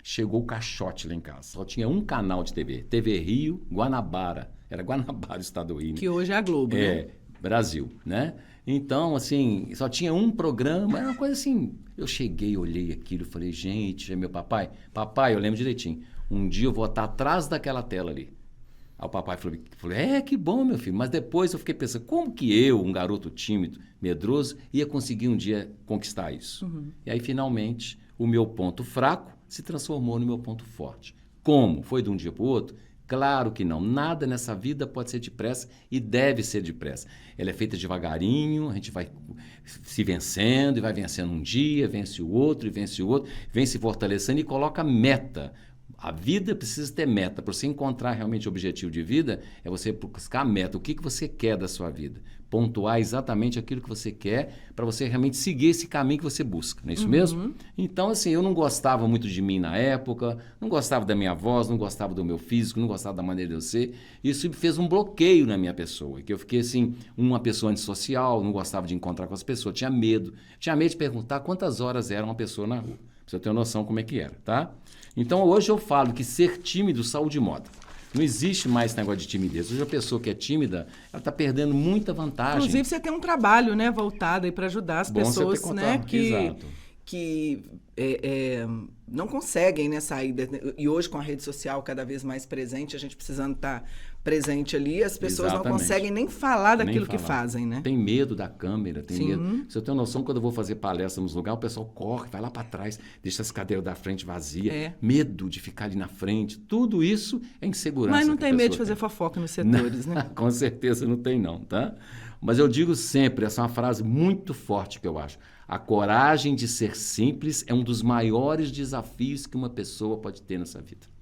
chegou o caixote lá em casa. Só tinha um canal de TV. TV Rio, Guanabara. Era Guanabara o estado do Rio. Né? Que hoje é a Globo, né? Brasil, né? Então, assim, só tinha um programa, era uma coisa assim. Eu cheguei, olhei aquilo, falei, gente, é meu papai. Papai, eu lembro direitinho. Um dia eu vou estar atrás daquela tela ali. Aí o papai falou, que bom, meu filho. Mas depois eu fiquei pensando, como que eu, um garoto tímido, medroso, ia conseguir um dia conquistar isso? E aí, finalmente, o meu ponto fraco se transformou no meu ponto forte. Como? Foi de um dia para o outro? Claro que não. Nada nessa vida pode ser depressa e deve ser depressa. Ela é feita devagarinho, a gente vai se vencendo e vai vencendo um dia, vence o outro, vem se fortalecendo e coloca meta. A vida precisa ter meta. Para você encontrar realmente o objetivo de vida, é você buscar a meta. O que você quer da sua vida? Pontuar exatamente aquilo que você quer para você realmente seguir esse caminho que você busca. Não é isso mesmo? Então, assim, eu não gostava muito de mim na época, não gostava da minha voz, não gostava do meu físico, não gostava da maneira de eu ser. Isso fez um bloqueio na minha pessoa, que eu fiquei, assim, uma pessoa antissocial, não gostava de encontrar com as pessoas, tinha medo. Tinha medo de perguntar quantas horas era uma pessoa na rua. Pra você ter uma noção como é que era, tá? Então, hoje eu falo que ser tímido, saúde e moda. Não existe mais esse negócio de timidez. Hoje a pessoa que é tímida, ela está perdendo muita vantagem. Inclusive, você tem um trabalho, né, voltado aí para ajudar as pessoas, né, que não conseguem, né, sair. E hoje, com a rede social cada vez mais presente, a gente precisando estar presente ali, as pessoas não conseguem nem falar daquilo que fazem, né? Tem medo da câmera, tem medo. Você tem noção, quando eu vou fazer palestra nos lugares, o pessoal corre, vai lá para trás, deixa as cadeiras da frente vazias, medo de ficar ali na frente. Tudo isso é insegurança. Mas não tem medo de fazer fofoca nos setores, né? Com certeza não tem não, tá? Mas eu digo sempre, essa é uma frase muito forte que eu acho. A coragem de ser simples é um dos maiores desafios que uma pessoa pode ter nessa vida.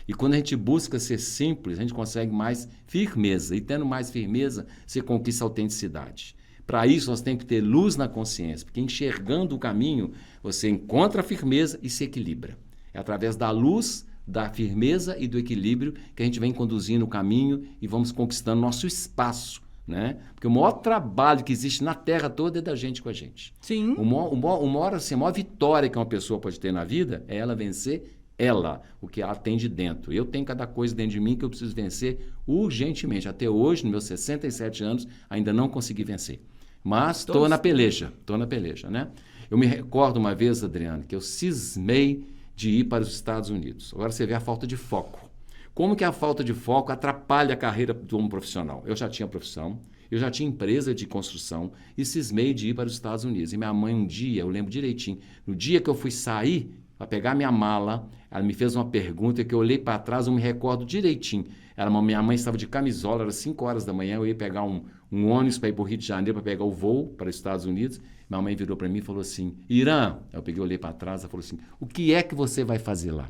E quando a gente busca ser simples, a gente consegue mais firmeza. E tendo mais firmeza, você conquista a autenticidade. Para isso, nós temos que ter luz na consciência, porque enxergando o caminho, você encontra a firmeza e se equilibra. É através da luz, da firmeza e do equilíbrio que a gente vem conduzindo o caminho e vamos conquistando nosso espaço, né? Porque o maior trabalho que existe na Terra toda é da gente com a gente. Sim. A maior vitória que uma pessoa pode ter na vida é ela vencer o que ela tem de dentro. Eu tenho cada coisa dentro de mim que eu preciso vencer urgentemente. Até hoje, nos meus 67 anos, ainda não consegui vencer. Mas estou na peleja, né? Eu me recordo uma vez, Adriano, que eu cismei de ir para os Estados Unidos. Agora você vê a falta de foco. Como que a falta de foco atrapalha a carreira do homem profissional? Eu já tinha profissão, eu já tinha empresa de construção e cismei de ir para os Estados Unidos. E minha mãe um dia, eu lembro direitinho, no dia que eu fui sair para pegar minha mala, ela me fez uma pergunta que eu olhei para trás, eu me recordo direitinho. Minha mãe estava de camisola, era 5 horas da manhã, eu ia pegar um ônibus para ir para o Rio de Janeiro, para pegar o voo para os Estados Unidos. Minha mãe virou para mim e falou assim, Irã, eu peguei, olhei para trás, ela falou assim, o que é que você vai fazer lá?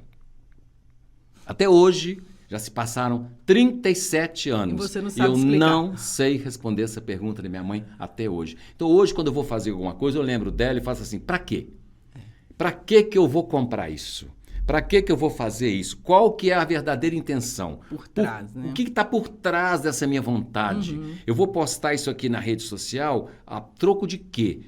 Até hoje, já se passaram 37 anos. E você não sabe eu explicar. Não sei responder essa pergunta da minha mãe até hoje. Então, hoje, quando eu vou fazer alguma coisa, eu lembro dela e faço assim, para quê? Para que eu vou comprar isso? Para que eu vou fazer isso? Qual que é a verdadeira intenção? Por trás, né? O que está por trás dessa minha vontade? Eu vou postar isso aqui na rede social a troco de quê?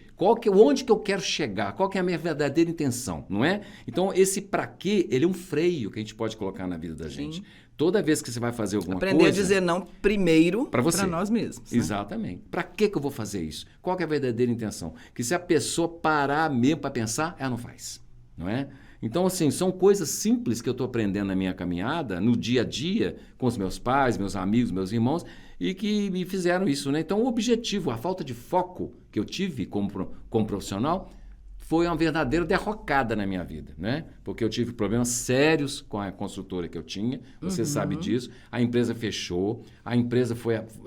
Onde que eu quero chegar? Qual que é a minha verdadeira intenção? Não é? Então, esse para quê, ele é um freio que a gente pode colocar na vida da gente. Toda vez que você vai fazer alguma coisa... Aprender a dizer não primeiro para nós mesmos. Né? Exatamente. Para que eu vou fazer isso? Qual que é a verdadeira intenção? Que se a pessoa parar mesmo para pensar, ela não faz. Não é? Então, assim, são coisas simples que eu estou aprendendo na minha caminhada, no dia a dia, com os meus pais, meus amigos, meus irmãos, e que me fizeram isso, né? Então, o objetivo, a falta de foco que eu tive como profissional, foi uma verdadeira derrocada na minha vida, né? Porque eu tive problemas sérios com a construtora que eu tinha, você sabe disso. A empresa fechou,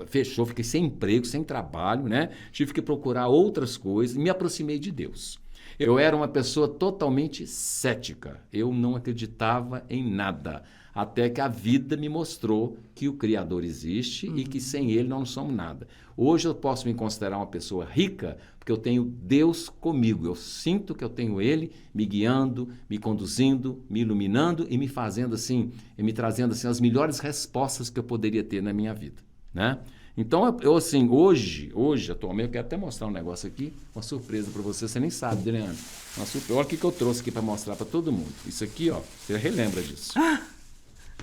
fechou, fiquei sem emprego, sem trabalho, né? Tive que procurar outras coisas e me aproximei de Deus. Eu era uma pessoa totalmente cética. Eu não acreditava em nada. Até que a vida me mostrou que o Criador existe e que sem Ele nós não somos nada. Hoje eu posso me considerar uma pessoa rica porque eu tenho Deus comigo. Eu sinto que eu tenho Ele me guiando, me conduzindo, me iluminando e me fazendo assim, e me trazendo assim as melhores respostas que eu poderia ter na minha vida, né? Então, eu assim, hoje, atualmente, eu quero até mostrar um negócio aqui, uma surpresa para você, você nem sabe, Adriana. Olha o que eu trouxe aqui para mostrar para todo mundo. Isso aqui, ó, você relembra disso.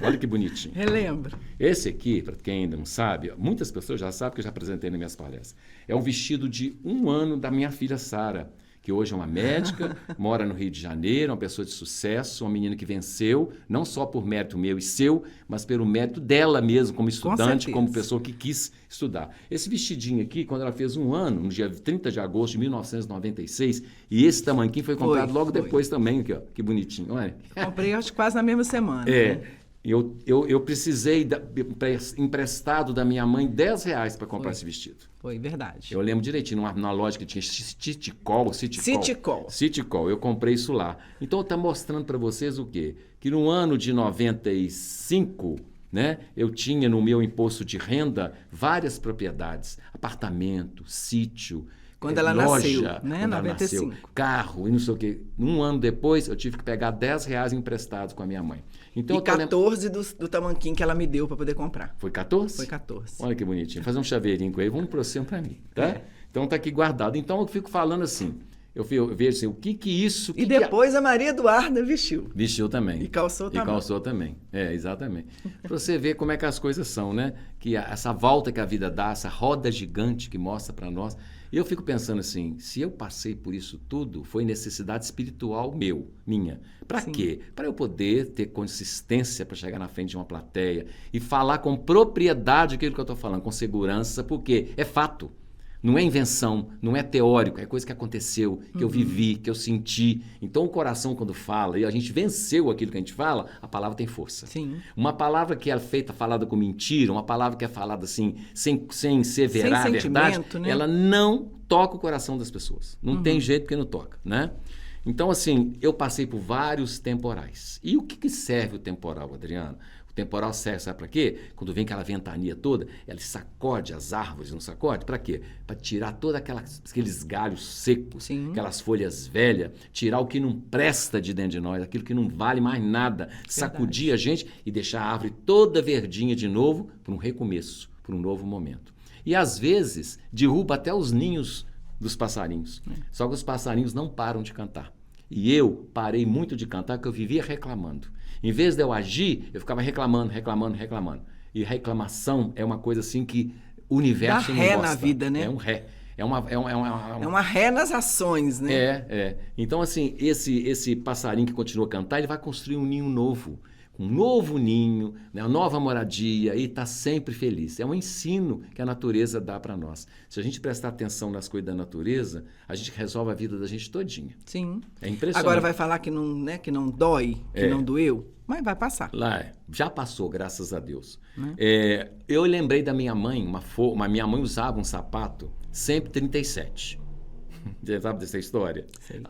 Olha que bonitinho. Relembro. Esse aqui, para quem ainda não sabe, muitas pessoas já sabem que eu já apresentei nas minhas palestras. É um vestido de 1 ano da minha filha Sara, que hoje é uma médica, mora no Rio de Janeiro, uma pessoa de sucesso, uma menina que venceu, não só por mérito meu e seu, mas pelo mérito dela mesmo, como estudante, como pessoa que quis estudar. Esse vestidinho aqui, quando ela fez 1 ano, no dia 30 de agosto de 1996, e esse tamanquinho foi comprado logo depois também, aqui, ó, que bonitinho, olha. Comprei, acho que quase na mesma semana. Né? Eu precisei emprestado da minha mãe R$10 para comprar esse vestido. Foi verdade. Eu lembro direitinho, numa loja que tinha Citicol. Eu comprei isso lá. Então, está mostrando para vocês o quê? Que no ano de 95, né, eu tinha no meu imposto de renda várias propriedades. Apartamento, sítio, quando ela loja, nasceu, né? 95. Nasceu, carro e não sei o quê. 1 ano depois, eu tive que pegar R$10 emprestados com a minha mãe. Então, e 14 do tamanquinho que ela me deu para poder comprar. Foi 14? Foi 14. Olha que bonitinho. Fazer um chaveirinho com ele. Vamos pro seu para mim, tá? Então tá aqui guardado. Então eu fico falando assim, eu vejo assim, o que isso... E depois a Maria Eduarda vestiu. Vestiu também. E calçou também. E calçou também. Exatamente. Para você ver como é que as coisas são, né? Que essa volta que a vida dá, essa roda gigante que mostra para nós. E eu fico pensando assim, se eu passei por isso tudo, foi necessidade espiritual minha. Para quê? Para eu poder ter consistência para chegar na frente de uma plateia e falar com propriedade aquilo que eu estou falando, com segurança, porque é fato. Não é invenção, não é teórico, é coisa que aconteceu, que eu vivi, que eu senti. Então o coração quando fala, e a gente venceu aquilo que a gente fala, a palavra tem força. Sim. Uma palavra que é falada com mentira, uma palavra que é falada assim, sem ser verar a verdade, né? Ela não toca o coração das pessoas. Não tem jeito que não toca, né? Então assim, eu passei por vários temporais. E o que serve o temporal, Adriano? Temporal serve, sabe para quê? Quando vem aquela ventania toda, ela sacode as árvores, não sacode? Para quê? Para tirar todos aqueles galhos secos, Sim. aquelas folhas velhas, tirar o que não presta de dentro de nós, aquilo que não vale mais nada, sacudir a gente e deixar a árvore toda verdinha de novo para um recomeço, para um novo momento. E às vezes derruba até os ninhos dos passarinhos. Só que os passarinhos não param de cantar. E eu parei muito de cantar porque eu vivia reclamando. Em vez de eu agir, eu ficava reclamando. E reclamação é uma coisa assim que o universo não gosta. Dá ré na vida, né? É um ré. É uma ré nas ações, né? Então, assim, esse passarinho que continua a cantar, ele vai construir um ninho novo. Um novo ninho, né, uma nova moradia e está sempre feliz. É um ensino que a natureza dá para nós. Se a gente prestar atenção nas coisas da natureza, a gente resolve a vida da gente todinha. Sim. É impressionante. Agora vai falar que não, né, que não dói, que não doeu, mas vai passar. Já passou, graças a Deus. Eu lembrei da minha mãe, minha mãe usava um sapato sempre 37. Você sabe dessa história? Sei.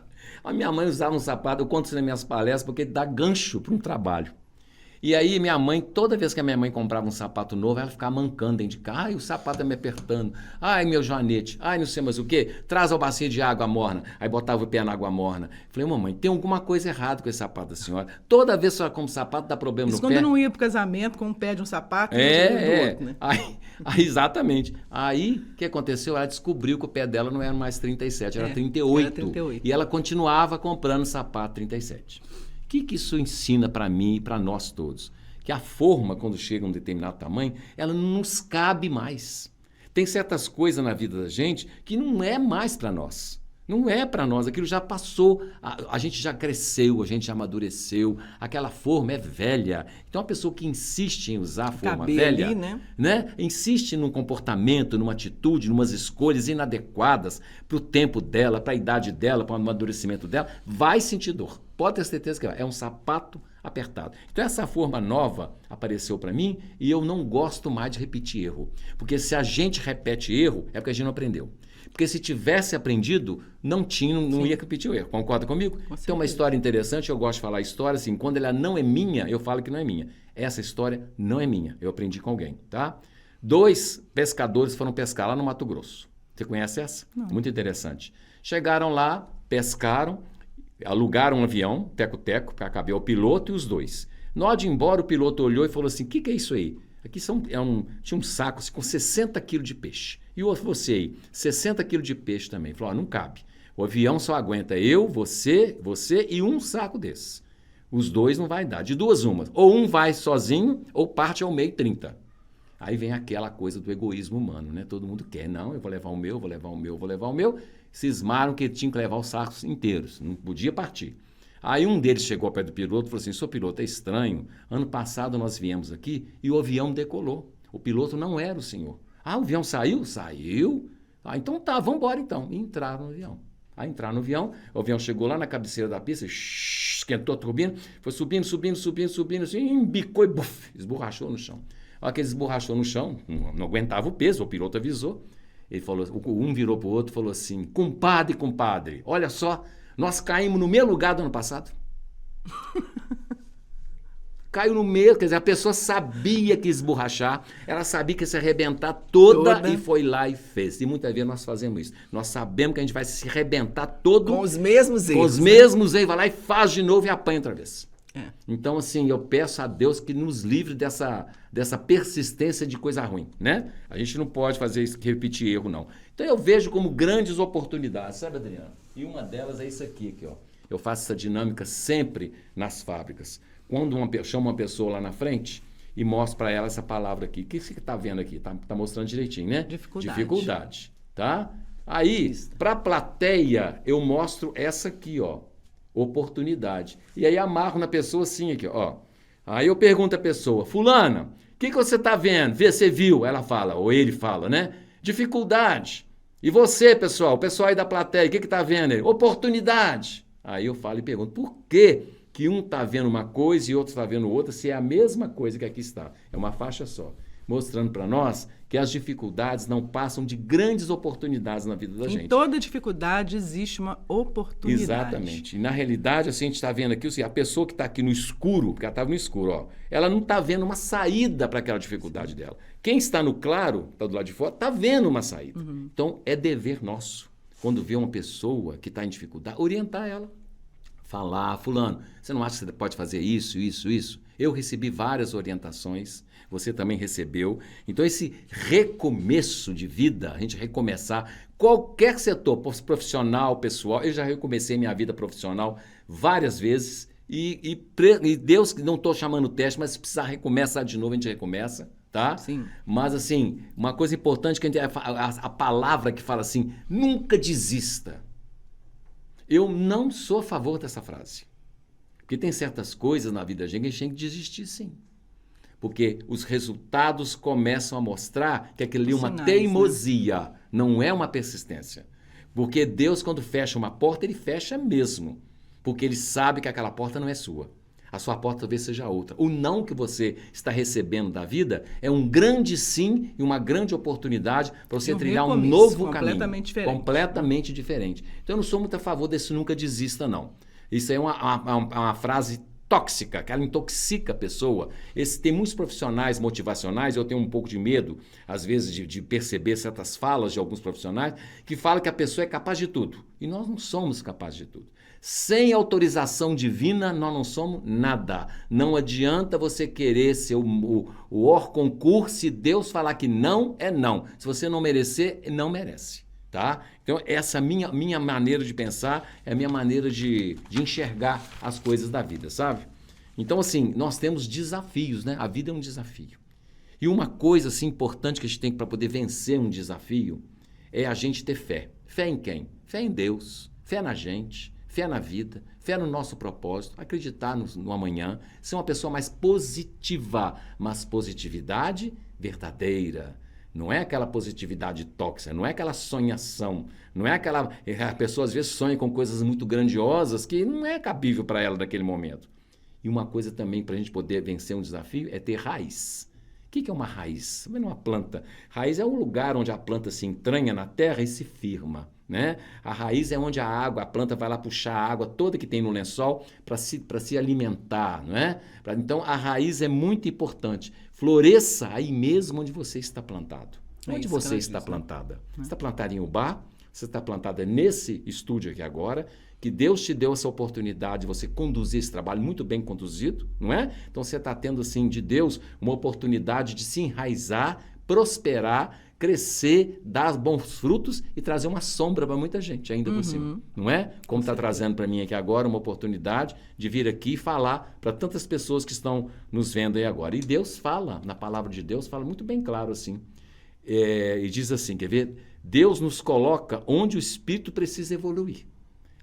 A minha mãe usava um sapato, eu conto isso nas minhas palestras, porque dá gancho para um trabalho. E aí minha mãe, toda vez que a minha mãe comprava um sapato novo, ela ficava mancando dentro de casa. Ai, o sapato tá me apertando. Ai, meu joanete. Ai, não sei mais o quê. Traz a bacia de água morna. Aí botava o pé na água morna. Falei, mamãe, tem alguma coisa errada com esse sapato da senhora. Toda vez que a senhora compra sapato, dá problema no pé. Quando não ia pro casamento com um pé de um sapato, do outro, né? Aí, exatamente. Aí, o que aconteceu? Ela descobriu que o pé dela não era mais 37, era 38. Era 38. E ela continuava comprando sapato 37. O que isso ensina para mim e para nós todos? Que a forma, quando chega a um determinado tamanho, ela não nos cabe mais. Tem certas coisas na vida da gente que não é mais para nós. Não é para nós, aquilo já passou, a gente já cresceu, a gente já amadureceu, aquela forma é velha. Então, a pessoa que insiste em usar a forma velha, ali, né? Insiste num comportamento, numa atitude, numas escolhas inadequadas para o tempo dela, para a idade dela, para o amadurecimento dela, vai sentir dor. Pode ter certeza que é um sapato apertado. Então, essa forma nova apareceu para mim e eu não gosto mais de repetir erro. Porque se a gente repete erro, é porque a gente não aprendeu. Porque se tivesse aprendido, não ia repetir o erro. Concorda comigo? Tem uma história interessante, eu gosto de falar a história, assim, quando ela não é minha, eu falo que não é minha. Essa história não é minha, eu aprendi com alguém, tá? 2 pescadores foram pescar lá no Mato Grosso. Você conhece essa? Não. Muito interessante. Chegaram lá, pescaram, alugaram um avião, teco-teco, para caber o piloto e os 2. Na hora de ir embora, o piloto olhou e falou assim, o que é isso aí? Aqui tinha um saco assim, com 60 quilos de peixe. E você aí, 60 quilos de peixe também. Falou, não cabe. O avião só aguenta eu, você e um saco desses. Os dois não vai dar. De duas umas. Ou um vai sozinho, ou parte ao meio 30. Aí vem aquela coisa do egoísmo humano, né? Todo mundo quer. Não, eu vou levar o meu, vou levar o meu, vou levar o meu. Cismaram que tinha que levar os sacos inteiros. Não podia partir. Aí um deles chegou ao pé do piloto e falou assim, "Senhor piloto, é estranho. Ano passado nós viemos aqui e o avião decolou. O piloto não era o senhor. Ah, o avião saiu? Saiu. Ah, então tá, vamos embora então. E entraram no avião. Aí entraram no avião, o avião chegou lá na cabeceira da pista, esquentou a turbina, foi subindo, assim, embicou e esborrachou no chão. A hora que ele esborrachou no chão, não aguentava o peso, o piloto avisou. Ele falou, um virou para o outro e falou assim, compadre, olha só, nós caímos no mesmo lugar do ano passado. Caiu no meio, quer dizer, a pessoa sabia que ia esborrachar, ela sabia que ia se arrebentar toda e foi lá e fez. E muitas vezes nós fazemos isso. Nós sabemos que a gente vai se arrebentar todo. Com os mesmos erros. Com os mesmos erros, vai lá e faz de novo e apanha outra vez. Então, assim, eu peço a Deus que nos livre dessa persistência de coisa ruim, né? A gente não pode fazer isso, repetir erro, não. Então, eu vejo como grandes oportunidades, sabe, Adriano? E uma delas é isso aqui, ó. Eu faço essa dinâmica sempre nas fábricas. Quando chamo uma pessoa lá na frente e mostro para ela essa palavra aqui. O que você está vendo aqui? Tá mostrando direitinho, né? Dificuldade, tá? Aí, para a plateia, eu mostro essa aqui, ó. Oportunidade. E aí amarro na pessoa assim aqui, ó. Aí eu pergunto à pessoa, fulana, o que você está vendo? Você viu? Ela fala, ou ele fala, né? Dificuldade. E você, pessoal? O pessoal aí da plateia, o que está vendo aí? Oportunidade. Aí eu falo e pergunto, por quê que um está vendo uma coisa e outro está vendo outra, se é a mesma coisa que aqui está? É uma faixa só. Mostrando para nós que as dificuldades não passam de grandes oportunidades na vida da gente. Em toda dificuldade existe uma oportunidade. Exatamente. E na realidade, assim, a gente está vendo aqui, a pessoa que está aqui no escuro, porque ela estava no escuro, ó, ela não está vendo uma saída para aquela dificuldade dela. Quem está no claro, está do lado de fora, está vendo uma saída. Então, é dever nosso, quando vê uma pessoa que está em dificuldade, orientar ela. Falar, fulano, você não acha que você pode fazer isso? Eu recebi várias orientações, você também recebeu. Então, esse recomeço de vida, a gente recomeçar, qualquer setor, profissional, pessoal, eu já recomecei minha vida profissional várias vezes e Deus, não estou chamando teste, mas se precisar recomeçar de novo, a gente recomeça, tá? Sim. Mas, assim, uma coisa importante que a palavra que fala assim, nunca desista. Eu não sou a favor dessa frase. Porque tem certas coisas na vida da gente que a gente tem que desistir, sim. Porque os resultados começam a mostrar que aquilo ali é uma teimosia, né? Não é uma persistência. Porque Deus, quando fecha uma porta, ele fecha mesmo. Porque ele sabe que aquela porta não é sua. A sua porta talvez seja outra. O não que você está recebendo da vida é um grande sim e uma grande oportunidade para você trilhar um novo caminho. Completamente diferente. Então, eu não sou muito a favor desse nunca desista, não. Isso aí é uma frase tóxica, que ela intoxica a pessoa. Tem muitos profissionais motivacionais, eu tenho um pouco de medo, às vezes, de perceber certas falas de alguns profissionais, que falam que a pessoa é capaz de tudo. E nós não somos capazes de tudo. Sem autorização divina, nós não somos nada. Não adianta você querer ser o hors concurso, se Deus falar que não, é não. Se você não merecer, não merece. Tá? Então, essa minha maneira de pensar é a minha maneira de enxergar as coisas da vida, sabe? Então, assim, nós temos desafios, né? A vida é um desafio. E uma coisa assim, importante que a gente tem para poder vencer um desafio é a gente ter fé. Fé em quem? Fé em Deus, fé na gente, fé na vida, fé no nosso propósito, acreditar no amanhã, ser uma pessoa mais positiva, mas positividade verdadeira. Não é aquela positividade tóxica, não é aquela sonhação, não é aquela... A pessoa às vezes sonha com coisas muito grandiosas que não é cabível para ela naquele momento. E uma coisa também para a gente poder vencer um desafio é ter raiz. O que é uma raiz? Não é uma planta. Raiz é o lugar onde a planta se entranha na terra e se firma, né? A raiz é onde a planta vai lá puxar a água toda que tem no lençol para se alimentar, não é? Então, a raiz é muito importante. Floresça aí mesmo onde você está plantado. Onde você está plantada? Você está plantada em Ubá? você está plantada nesse estúdio aqui agora, que Deus te deu essa oportunidade de você conduzir esse trabalho muito bem conduzido, não é? Então você está tendo, assim, de Deus, uma oportunidade de se enraizar, prosperar, crescer, dar bons frutos e trazer uma sombra para muita gente ainda por cima, não é? Como está trazendo para mim aqui agora uma oportunidade de vir aqui e falar para tantas pessoas que estão nos vendo aí agora. E Deus fala, na palavra de Deus, fala muito bem claro assim, e diz assim, quer ver? Deus nos coloca onde o Espírito precisa evoluir.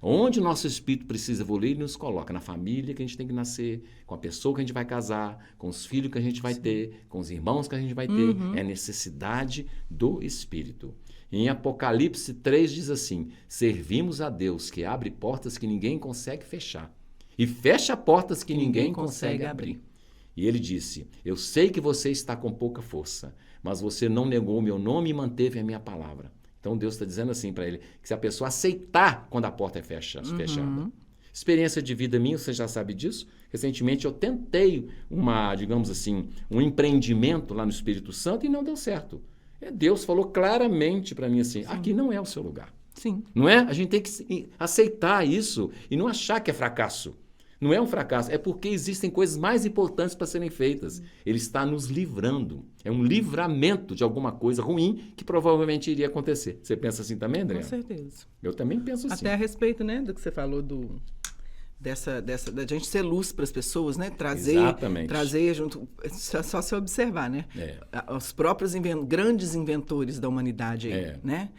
Onde o nosso espírito precisa evoluir, ele nos coloca na família que a gente tem que nascer, com a pessoa que a gente vai casar, com os filhos que a gente vai ter, com os irmãos que a gente vai ter. É a necessidade do espírito. Em Apocalipse 3 diz assim, servimos a Deus que abre portas que ninguém consegue fechar e fecha portas que ninguém consegue abrir. E ele disse, eu sei que você está com pouca força, mas você não negou o meu nome e manteve a minha palavra. Então, Deus está dizendo assim para ele, que se a pessoa aceitar quando a porta é fechada. Experiência de vida minha, você já sabe disso. Recentemente eu tentei digamos assim, um empreendimento lá no Espírito Santo e não deu certo. Deus falou claramente para mim assim, aqui não é o seu lugar. Sim. Não é? A gente tem que aceitar isso e não achar que é fracasso. Não é um fracasso, é porque existem coisas mais importantes para serem feitas. Ele está nos livrando. É um livramento de alguma coisa ruim que provavelmente iria acontecer. Você pensa assim também, André? Com certeza. Eu também penso assim. Até a respeito, né, do que você falou da gente ser luz para as pessoas, né? Trazer junto, só se observar, né? Os próprios grandes inventores da humanidade aí, né?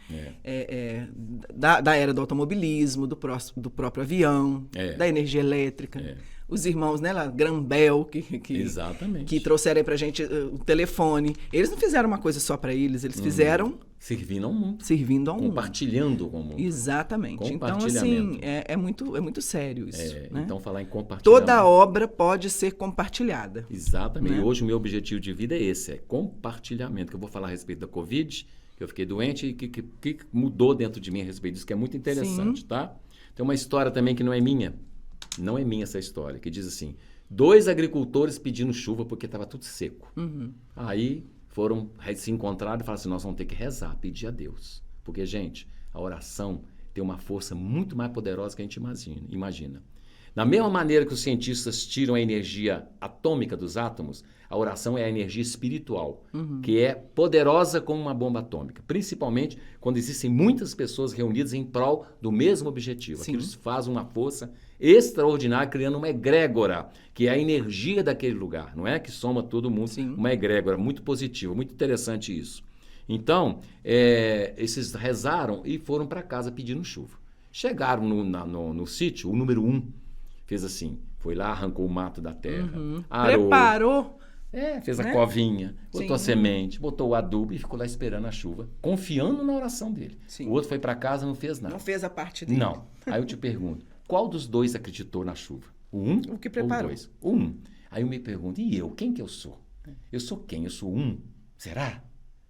Da era do automobilismo, do próprio avião, da energia elétrica. Os irmãos, né, lá, Graham Bell, que trouxeram aí pra gente o telefone. Eles não fizeram uma coisa só para eles fizeram... Servindo ao mundo. Compartilhando com o mundo. Exatamente. Então, assim, é muito sério isso. Né? Então, falar em compartilhamento. Toda obra pode ser compartilhada. Exatamente. Né? E hoje o meu objetivo de vida é esse, é compartilhamento. Que eu vou falar a respeito da Covid, que eu fiquei doente e que mudou dentro de mim a respeito disso, que é muito interessante, tá? Tem uma história também que não é minha. Não é minha essa história, que diz assim, 2 agricultores pedindo chuva porque estava tudo seco. Aí se encontraram e falaram assim, nós vamos ter que rezar, pedir a Deus. Porque, gente, a oração tem uma força muito mais poderosa que a gente imagina. Da mesma maneira que os cientistas tiram a energia atômica dos átomos, a oração é a energia espiritual, que é poderosa como uma bomba atômica. Principalmente quando existem muitas pessoas reunidas em prol do mesmo objetivo. Aquilo faz uma força extraordinária, criando uma egrégora, que é a energia daquele lugar, não é? Que soma todo mundo, uma egrégora muito positiva, muito interessante isso. Então, esses rezaram e foram para casa pedindo chuva. Chegaram no sítio, o número 1 fez assim, foi lá, arrancou o mato da terra, arou, preparou, fez a covinha, botou a semente, botou o adubo e ficou lá esperando a chuva, confiando na oração dele. O outro foi para casa e não fez nada. Não fez a parte dele. Não. Aí eu te pergunto, qual dos dois acreditou na chuva? O 1 o que preparou. Ou o 2? O 1. Aí eu me pergunto, e eu? Quem que eu sou? Eu sou quem? Eu sou 1? Será?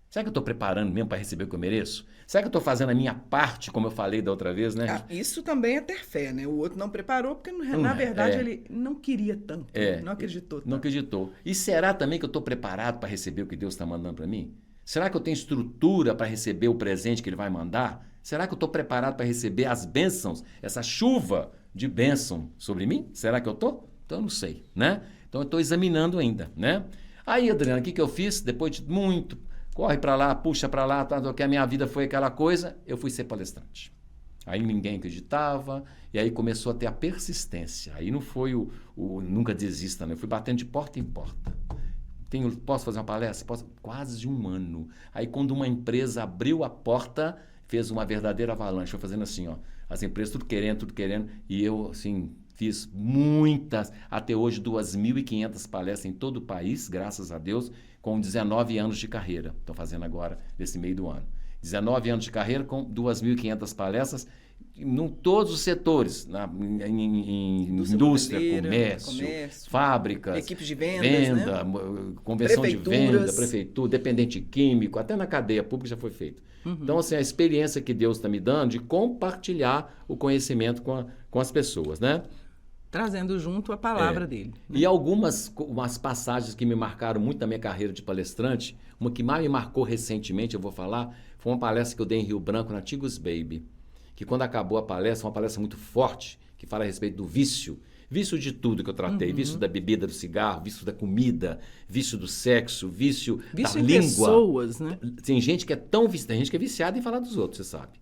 Será que eu estou preparando mesmo para receber o que eu mereço? Será que eu estou fazendo a minha parte, como eu falei da outra vez, né? Isso também é ter fé, né? O outro não preparou porque, na verdade, ele não queria tanto. Não acreditou tanto. Não acreditou. E será também que eu estou preparado para receber o que Deus está mandando para mim? Será que eu tenho estrutura para receber o presente que Ele vai mandar? Será que eu estou preparado para receber as bênçãos, essa chuva de bênção sobre mim? Será que eu estou? Então, eu não sei, né? Então, eu estou examinando ainda, né? Aí, Adriana, o que eu fiz? Depois de muito... Corre para lá, puxa para lá, que a minha vida foi aquela coisa, eu fui ser palestrante. Aí ninguém acreditava, e aí começou a ter a persistência. Aí não foi o nunca desista, né? Eu fui batendo de porta em porta. Posso fazer uma palestra? Posso? Quase 1 ano. Aí quando uma empresa abriu a porta, fez uma verdadeira avalanche, foi fazendo assim, ó, as empresas tudo querendo, e eu, assim, fiz muitas, até hoje 2.500 palestras em todo o país, graças a Deus, com 19 anos de carreira. Estou fazendo agora, nesse meio do ano. 19 anos de carreira com 2.500 palestras em todos os setores, em indústria, comércio, fábricas, equipes de venda, né? Convenção de venda, prefeitura, dependente químico, até na cadeia pública já foi feito. Então, assim, a experiência que Deus está me dando de compartilhar o conhecimento com as pessoas, né? trazendo junto a palavra dele. Né? E algumas umas passagens que me marcaram muito na minha carreira de palestrante, uma que mais me marcou recentemente, eu vou falar, foi uma palestra que eu dei em Rio Branco, na Tigos Baby, que quando acabou a palestra, uma palestra muito forte, que fala a respeito do vício de tudo que eu tratei, vício da bebida, do cigarro, vício da comida, vício do sexo, vício da em língua. Pessoas, né? Tem gente que é tão tem gente que é viciada em falar dos outros, você sabe.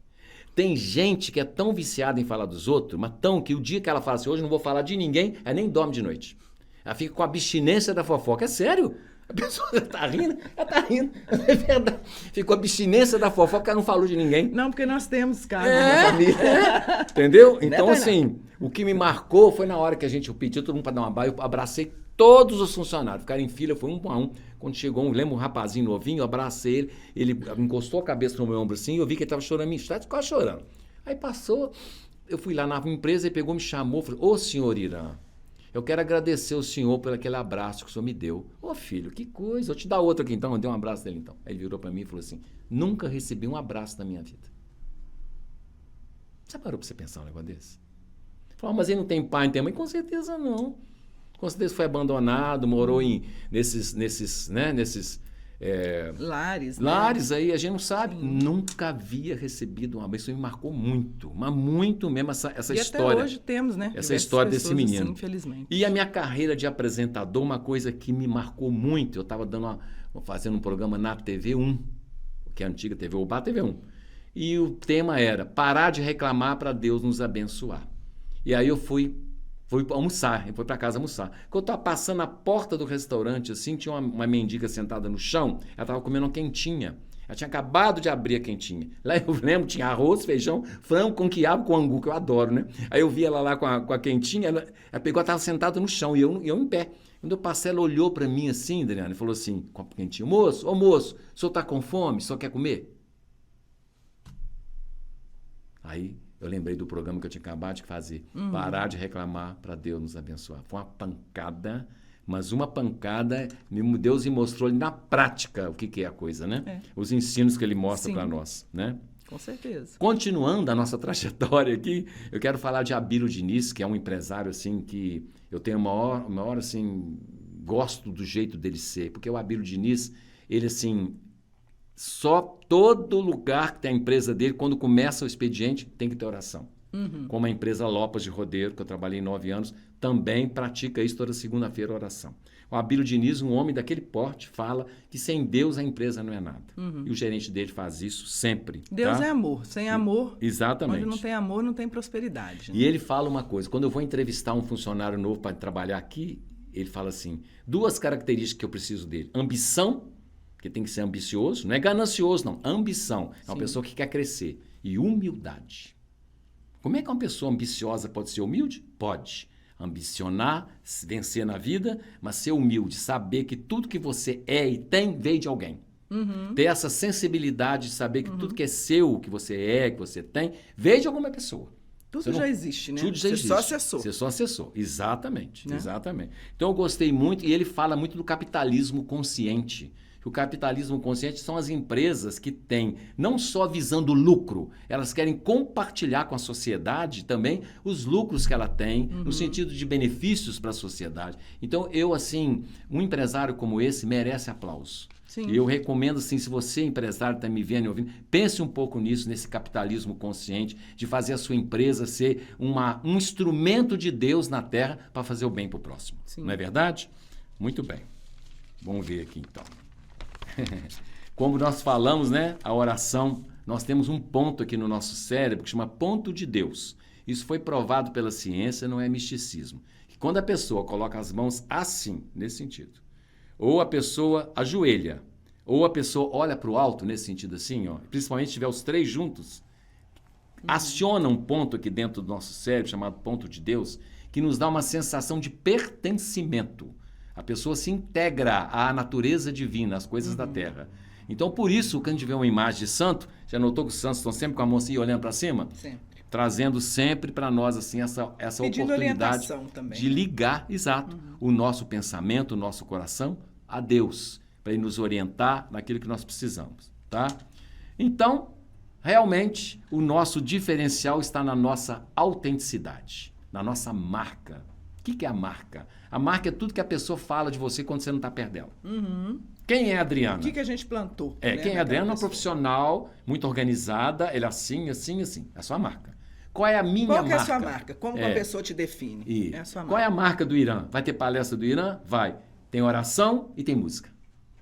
Tem gente que é tão viciada em falar dos outros, mas tão que o dia que ela fala assim, hoje não vou falar de ninguém, ela nem dorme de noite. Ela fica com a abstinência da fofoca. É sério? A pessoa tá rindo, é verdade. Ficou abstinência da fofoca, ela não falou de ninguém. Não, porque nós temos casos na família. Entendeu? Então, assim, o que me marcou foi na hora que a gente pediu todo mundo para dar uma baia, eu abracei todos os funcionários, ficaram em fila, foi um a um. Quando chegou, lembro um rapazinho novinho, eu abracei ele encostou a cabeça no meu ombro assim, eu vi que ele estava chorando, me quase chorando. Aí passou, eu fui lá na empresa, ele pegou, me chamou, falou, ô senhor Irã, eu quero agradecer o senhor por aquele abraço que o senhor me deu. Ô filho, que coisa, eu te dar outro aqui então, eu dei um abraço dele então. Aí ele virou para mim e falou assim, nunca recebi um abraço na minha vida. Você parou para você pensar um negócio desse? Falou, mas ele não tem pai, não tem mãe? Com certeza não. Com certeza foi abandonado, morou nesses lares. Lares aí, a gente não sabe. Nunca havia recebido uma abençoa. Isso me marcou muito, mas muito mesmo essa e história. Até hoje temos, né? Essa história desse menino. Assim, infelizmente. E a minha carreira de apresentador, uma coisa que me marcou muito, eu estava fazendo um programa na TV1, que é a antiga TV Ubá, TV1. E o tema era parar de reclamar para Deus nos abençoar. E aí eu fui almoçar, foi para casa almoçar. Quando eu estava passando na porta do restaurante, assim, tinha uma mendiga sentada no chão, ela estava comendo uma quentinha. Ela tinha acabado de abrir a quentinha. Lá eu lembro, tinha arroz, feijão, frango com quiabo, com angu, que eu adoro, né? Aí eu vi ela lá com a quentinha, ela pegou, ela estava sentada no chão, e eu em pé. Quando eu passei, ela olhou para mim assim, Adriana, e falou assim, com a quentinha, moço, o senhor está com fome? O senhor quer comer? Aí eu lembrei do programa que eu tinha acabado de fazer. Parar de reclamar para Deus nos abençoar. Foi uma pancada, mas uma pancada, Deus me mostrou na prática o que é a coisa, né? Os ensinos que ele mostra para nós, né? Com certeza. Continuando a nossa trajetória aqui, eu quero falar de Abílio Diniz, que é um empresário assim que eu tenho maior assim, gosto do jeito dele ser, porque o Abílio Diniz, ele assim, só todo lugar que tem a empresa dele, quando começa o expediente, tem que ter oração. Como a empresa Lopes de Rodeiro, que eu trabalhei 9 anos, também pratica isso toda segunda-feira, oração. O Abílio Diniz, um homem daquele porte, fala que sem Deus a empresa não é nada. E o gerente dele faz isso sempre. Deus é amor. Sem amor, exatamente. Quando não tem amor, não tem prosperidade. Né? E ele fala uma coisa, quando eu vou entrevistar um funcionário novo para trabalhar aqui, ele fala assim, 2 características que eu preciso dele. Ambição, que tem que ser ambicioso, não é ganancioso não, ambição. É uma pessoa que quer crescer. E humildade. Como é que uma pessoa ambiciosa pode ser humilde? Pode. Ambicionar, vencer na vida, mas ser humilde, saber que tudo que você é e tem veio de alguém. Ter essa sensibilidade de saber que tudo que é seu, que você é, que você tem, veio de alguma pessoa. Tudo já existe, né? Tudo já existe. Você só acessou. Você só acessou, exatamente, né? Exatamente. Então eu gostei muito, e ele fala muito do capitalismo consciente. O capitalismo consciente são as empresas que têm, não só visando lucro, elas querem compartilhar com a sociedade também os lucros que ela tem, no sentido de benefícios para a sociedade. Então, um empresário como esse merece aplauso. Sim. E eu recomendo, assim, se você, empresário, está me vendo e ouvindo, pense um pouco nisso, nesse capitalismo consciente, de fazer a sua empresa ser um instrumento de Deus na Terra para fazer o bem para o próximo. Sim. Não é verdade? Muito bem. Vamos ver aqui, então. Como nós falamos, né? A oração, nós temos um ponto aqui no nosso cérebro que chama ponto de Deus. Isso foi provado pela ciência, não é misticismo. Que quando a pessoa coloca as mãos assim, nesse sentido, ou a pessoa ajoelha, ou a pessoa olha para o alto, nesse sentido assim, ó, principalmente se tiver os 3 juntos, aciona um ponto aqui dentro do nosso cérebro, chamado ponto de Deus, que nos dá uma sensação de pertencimento. A pessoa se integra à natureza divina, às coisas da terra. Então, por isso, quando a gente vê uma imagem de santo, já notou que os santos estão sempre com a mão assim, olhando para cima? Sempre. Trazendo sempre para nós assim, essa oportunidade de ligar, o nosso pensamento, o nosso coração a Deus, para Ele nos orientar naquilo que nós precisamos. Tá? Então, realmente, o nosso diferencial está na nossa autenticidade, na nossa marca. que é a marca? A marca é tudo que a pessoa fala de você quando você não está perto dela. Uhum. Quem é a Adriana? O que a gente plantou? Quem é a Adriana? Uma profissional, muito organizada, ela assim, assim, assim. É a sua marca. Qual é a minha marca? Qual que é a sua marca? Como uma pessoa te define? É a sua marca. Qual é a marca do Irã? Vai ter palestra do Irã? Vai. Tem oração e tem música.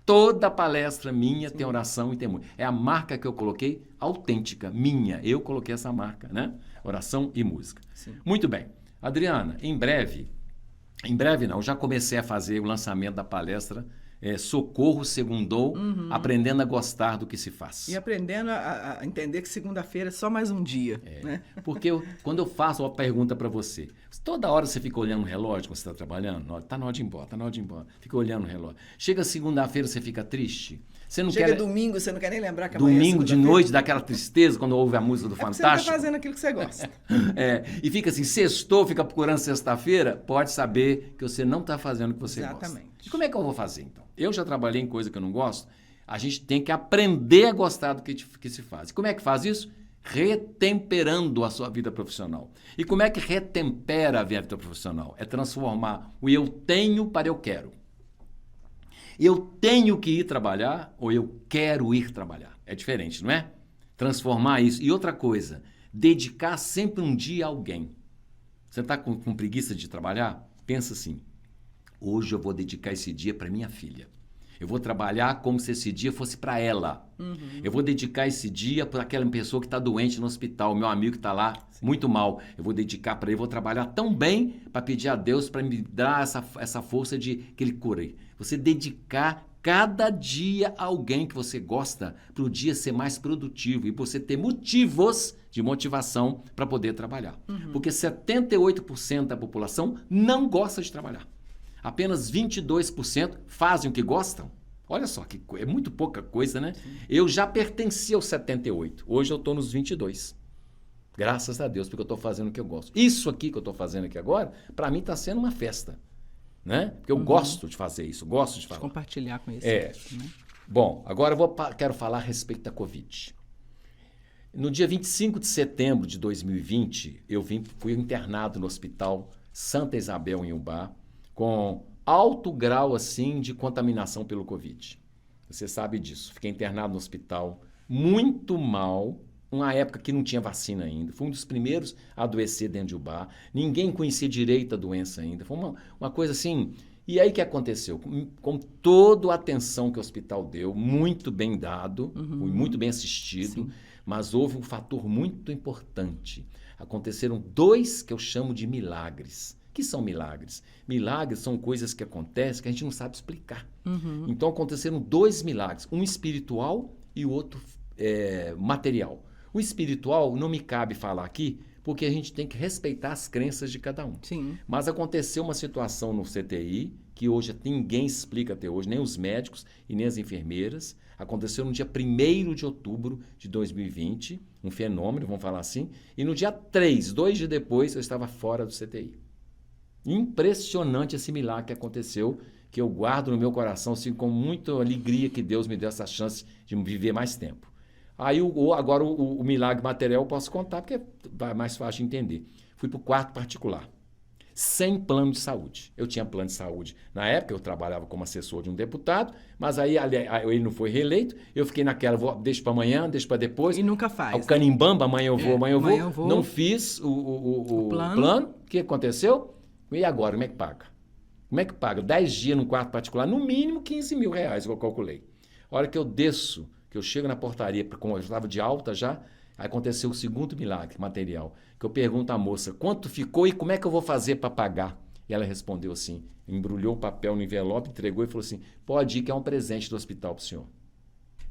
Toda palestra minha tem oração e tem música. É a marca que eu coloquei, autêntica, minha. Eu coloquei essa marca, né? Oração e música. Sim. Muito bem. Adriana, em breve não, já comecei a fazer o lançamento da palestra Socorro Segundou, aprendendo a gostar do que se faz. E aprendendo a entender que segunda-feira é só mais um dia. Né? Porque quando eu faço uma pergunta para você, toda hora você fica olhando o relógio quando você está trabalhando, está na hora de ir embora, está na hora de ir embora. Fica olhando o relógio. Chega segunda-feira, você fica triste. Você não Chega domingo, você não quer nem lembrar que amanhã domingo de noite, dá aquela tristeza quando ouve a música do Fantástico. Você está fazendo aquilo que você gosta. E fica assim, sextou, fica procurando sexta-feira, pode saber que você não está fazendo o que você gosta. Exatamente. E como é que eu vou fazer, então? Eu já trabalhei em coisa que eu não gosto, a gente tem que aprender a gostar do que se faz. E como é que faz isso? Retemperando a sua vida profissional. E como é que retempera a vida profissional? É transformar o eu tenho para eu quero. Eu tenho que ir trabalhar ou eu quero ir trabalhar. É diferente, não é? Transformar isso. E outra coisa, dedicar sempre um dia a alguém. Você está com preguiça de trabalhar? Pensa assim, hoje eu vou dedicar esse dia para minha filha. Eu vou trabalhar como se esse dia fosse para ela. Eu vou dedicar esse dia para aquela pessoa que está doente no hospital, meu amigo que está lá muito mal. Eu vou dedicar para ele, vou trabalhar tão bem para pedir a Deus para me dar essa força de que ele cure. Você dedicar cada dia a alguém que você gosta para o dia ser mais produtivo e você ter motivos de motivação para poder trabalhar. Porque 78% da população não gosta de trabalhar. Apenas 22% fazem o que gostam. Olha só, é muito pouca coisa, né? Sim. Eu já pertenci aos 78. Hoje eu estou nos 22. Graças a Deus, porque eu estou fazendo o que eu gosto. Isso aqui que eu estou fazendo aqui agora, para mim está sendo uma festa. Né? Porque eu gosto de fazer isso, gosto de falar. De compartilhar com isso. Né? Bom, agora quero falar a respeito da Covid. No dia 25 de setembro de 2020, fui internado no Hospital Santa Isabel, em Ubá, com alto grau assim de contaminação pelo Covid. Você sabe disso. Fiquei internado no hospital muito mal, uma época que não tinha vacina ainda. Fui um dos primeiros a adoecer dentro de Ubá. Ninguém conhecia direito a doença ainda. Foi uma coisa assim... E aí o que aconteceu? Com toda a atenção que o hospital deu, muito bem dado, fui muito bem assistido, sim, mas houve um fator muito importante. Aconteceram 2 que eu chamo de milagres. O que são milagres? Milagres são coisas que acontecem que a gente não sabe explicar. Então aconteceram 2 milagres, um espiritual e o outro material. O espiritual não me cabe falar aqui, porque a gente tem que respeitar as crenças de cada um. Sim. Mas aconteceu uma situação no CTI, que hoje ninguém explica até hoje, nem os médicos e nem as enfermeiras. Aconteceu no dia 1º de outubro de 2020, um fenômeno, vamos falar assim, e no dia 3, 2 dias depois, eu estava fora do CTI. Impressionante esse milagre que aconteceu, que eu guardo no meu coração assim, com muita alegria que Deus me deu essa chance de viver mais tempo. Aí agora o milagre material eu posso contar, porque é mais fácil de entender. Fui para o quarto particular, sem plano de saúde. Eu tinha plano de saúde. Na época eu trabalhava como assessor de um deputado, mas aí ele não foi reeleito, eu fiquei naquela, deixa para amanhã, deixa para depois. E nunca faz. O canimbamba, amanhã eu vou. Não fiz o plano. O que aconteceu? E agora, como é que paga? Como é que paga? 10 dias num quarto particular, no mínimo 15 mil reais, eu calculei. A hora que eu desço, que eu chego na portaria, como eu estava de alta já, aí aconteceu o segundo milagre material, que eu pergunto à moça, quanto ficou e como é que eu vou fazer para pagar? E ela respondeu assim, embrulhou o papel no envelope, entregou e falou assim, pode ir que é um presente do hospital para o senhor.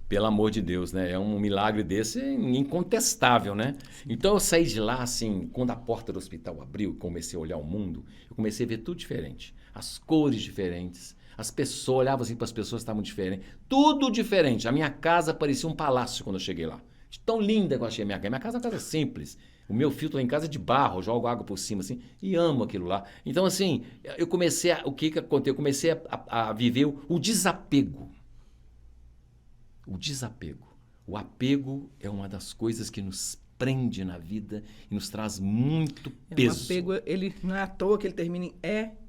Pelo amor de Deus, né? É um milagre desse incontestável, né? Então eu saí de lá, assim, quando a porta do hospital abriu, comecei a olhar o mundo, eu comecei a ver tudo diferente. As cores diferentes, as pessoas, olhava assim para as pessoas que estavam diferentes, tudo diferente. A minha casa parecia um palácio quando eu cheguei lá. De tão linda que eu achei a minha casa. Minha casa é uma casa simples. O meu filtro lá em casa é de barro, eu jogo água por cima, assim, e amo aquilo lá. Então, assim, eu comecei o que aconteceu? Eu comecei a viver o desapego. O desapego. O apego é uma das coisas que nos prende na vida e nos traz muito peso. O apego, ele não é à toa que ele termina em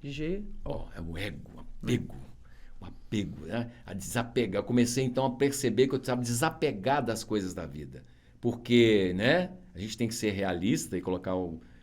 E-G-O. É o ego, o apego. O apego, né? A desapegar. Eu comecei, então, a perceber que eu precisava desapegar das coisas da vida. Porque, né, a gente tem que ser realista e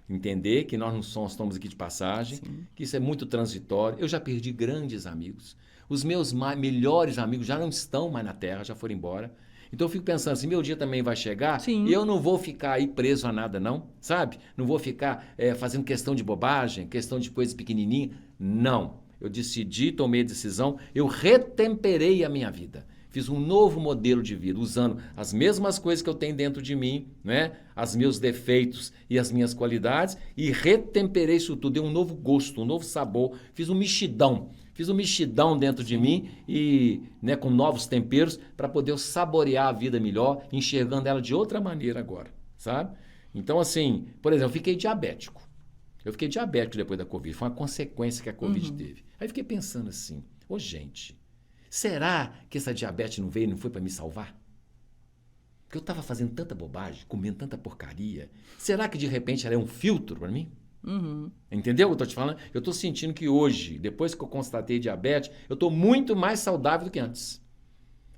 entender que nós não estamos aqui de passagem, sim, que isso é muito transitório. Eu já perdi grandes amigos. Os meus melhores amigos já não estão mais na Terra, já foram embora. Então eu fico pensando assim, meu dia também vai chegar, sim, e eu não vou ficar aí preso a nada não, sabe? Não vou ficar fazendo questão de bobagem, questão de coisas pequenininhas. Não. Eu decidi, tomei a decisão, eu retemperei a minha vida. Fiz um novo modelo de vida, usando as mesmas coisas que eu tenho dentro de mim, né? Os meus defeitos e as minhas qualidades, e retemperei isso tudo, dei um novo gosto, um novo sabor, fiz um mexidão dentro de mim, e, né, com novos temperos, para poder saborear a vida melhor, enxergando ela de outra maneira agora, sabe? Então, assim, por exemplo, eu fiquei diabético. Depois da Covid, foi uma consequência que a Covid teve. Aí fiquei pensando assim, gente... Será que essa diabetes não foi para me salvar? Porque eu estava fazendo tanta bobagem, comendo tanta porcaria. Será que de repente ela é um filtro para mim? Entendeu o que eu estou te falando? Eu estou sentindo que hoje, depois que eu constatei diabetes, eu estou muito mais saudável do que antes.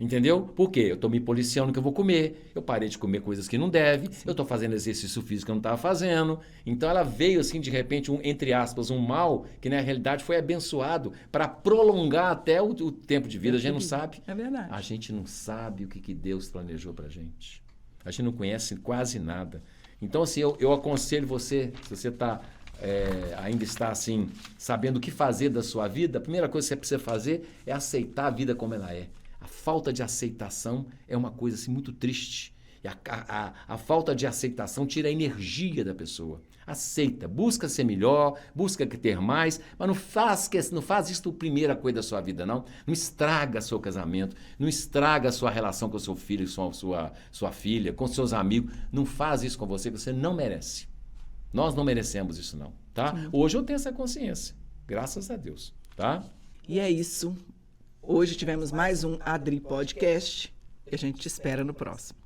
Entendeu? Por quê? Eu estou me policiando no que eu vou comer, eu parei de comer coisas que não deve, sim, eu estou fazendo exercício físico que eu não estava fazendo. Então ela veio assim, de repente, entre aspas, um mal que na realidade foi abençoado para prolongar até o tempo de vida. A gente não sabe. É verdade. A gente não sabe o que Deus planejou para a gente. A gente não conhece quase nada. Então, assim, eu aconselho você, se você ainda está assim, sabendo o que fazer da sua vida, a primeira coisa que você precisa fazer é aceitar a vida como ela é. A falta de aceitação é uma coisa assim, muito triste. E a falta de aceitação tira a energia da pessoa. Aceita, busca ser melhor, busca ter mais, mas não faz isso a primeira coisa da sua vida, não. Não estraga seu casamento, não estraga a sua relação com o seu filho, sua filha, com seus amigos. Não faz isso com você, que você não merece. Nós não merecemos isso, não. Tá? Hoje eu tenho essa consciência, graças a Deus. Tá? E é isso. Hoje tivemos mais um Adri Podcast e a gente te espera no próximo.